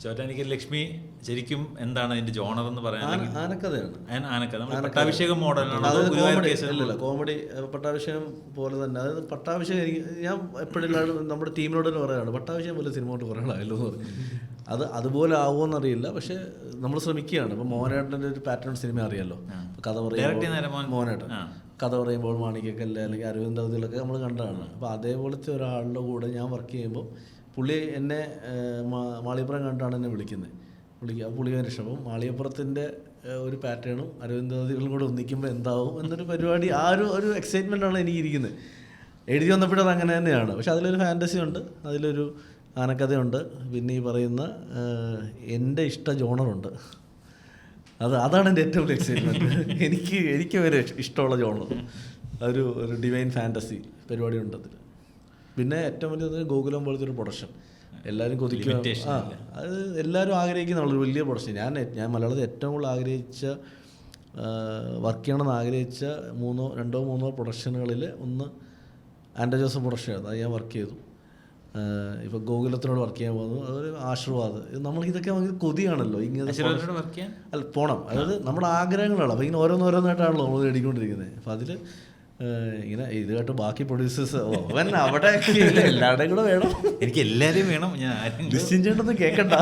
ചോറ്റാനിക്കൽ ലക്ഷ്മി ശരിക്കും എന്താണ് അതിന്റെ ജോണർ എന്ന് പറയാൻ? ആനക്കഥയാണ്. ആനക്കഥ പട്ടാഭിഷേകം മോഡലാണ്. അല്ലല്ല, കോമഡി പട്ടാഭിഷേകം പോലെ തന്നെ. അതായത് പട്ടാഭിഷേകം ഞാൻ എപ്പോഴും നമ്മുടെ ടീമിനോട് തന്നെ പറയുകയാണ്, പട്ടാഭിഷേകം പോലെ സിനിമ കൊണ്ട് കുറേ ആയല്ലോ എന്ന് പറയും. അതുപോലെ ആവുമെന്നറിയില്ല, പക്ഷെ നമ്മൾ ശ്രമിക്കുകയാണ്. ഇപ്പം മോഹനേട്ടൻ്റെ ഒരു പാറ്റേൺ സിനിമ അറിയാമല്ലോ, കഥ പറയുമ്പോൾ മോഹനേട്ടൻ കഥ പറയുമ്പോൾ മാണിക്കക്കല്ല് അല്ലെങ്കിൽ അരവിന്ദ് അവധികളൊക്കെ നമ്മൾ കണ്ടതാണ്. അപ്പോൾ അതേപോലത്തെ ഒരാളുടെ കൂടെ ഞാൻ വർക്ക് ചെയ്യുമ്പോൾ പുള്ളി എന്നെ മാളിയപ്പുറം കണ്ടാണ് എന്നെ വിളിക്കുന്നത്. പുള്ളി ഇഷ്ടം മാളിയപ്പുറത്തിൻ്റെ ഒരു പാറ്റേണും അരവിന്ദ് അവധികളും കൂടെ ഒന്നിക്കുമ്പോൾ എന്താവും എന്നൊരു പരിപാടി, ആ ഒരു എക്സൈറ്റ്മെൻറ്റാണ് എനിക്കിരിക്കുന്നത്. എഴുതി വന്നപ്പോഴത് അങ്ങനെ തന്നെയാണ്. പക്ഷെ അതിലൊരു ഫാൻറ്റസി ഉണ്ട്, അതിലൊരു ആനക്കഥയുണ്ട്, പിന്നെ ഈ പറയുന്ന എൻ്റെ ഇഷ്ട ജോണറുണ്ട്. അതാണ് എൻ്റെ ഏറ്റവും വലിയ എക്സൈറ്റ്മെൻറ്റ്. എനിക്ക് വരെ ഇഷ്ടമുള്ള ജോണർ ഒരു ഡിവൈൻ ഫാൻറ്റസി പരിപാടി ഉണ്ട് അതിൽ. പിന്നെ ഏറ്റവും വലിയത് ഗോകുലം പോലത്തെ ഒരു പ്രൊഡക്ഷൻ എല്ലാവരും കൊതിക്കുക. അത് എല്ലാവരും ആഗ്രഹിക്കുന്ന ഒരു വലിയ പ്രൊഡക്ഷൻ. ഞാൻ മലയാളത്തിൽ ഏറ്റവും കൂടുതൽ വർക്ക് ചെയ്യണമെന്ന് ആഗ്രഹിച്ച 2-3 പ്രൊഡക്ഷനുകളിൽ ഒന്ന് ആൻഡ്രോ ജോസഫ് പ്രൊഡക്ഷനാണ്. അത് ഞാൻ വർക്ക് ചെയ്തു. ഇപ്പോൾ ഗോകുലത്തിനോട് വർക്ക് ചെയ്യാൻ പോകുന്നു, അതൊരു ആശീർവാദം. നമ്മളിതൊക്കെ നമുക്ക് കൊതിയാണല്ലോ ഇങ്ങനെ അല്ല പോകണം. അതായത് നമ്മുടെ ആഗ്രഹങ്ങളാണ്. അപ്പോൾ ഇങ്ങനെ ഓരോന്നോരോന്നായിട്ടാണല്ലോ നമ്മൾ നേടിക്കൊണ്ടിരിക്കുന്നത്. അപ്പോൾ അതിൽ ഇങ്ങനെ ഇത് കേട്ട് ബാക്കി പ്രൊഡ്യൂസേഴ്സ് അവിടെ എല്ലാവരുടെയും കൂടെ വേണം, എനിക്ക് എല്ലാവരെയും വേണം, ഞാൻ ഡിസ്റ്റിൻ ചെയ്യണമെന്ന് കേൾക്കണ്ട.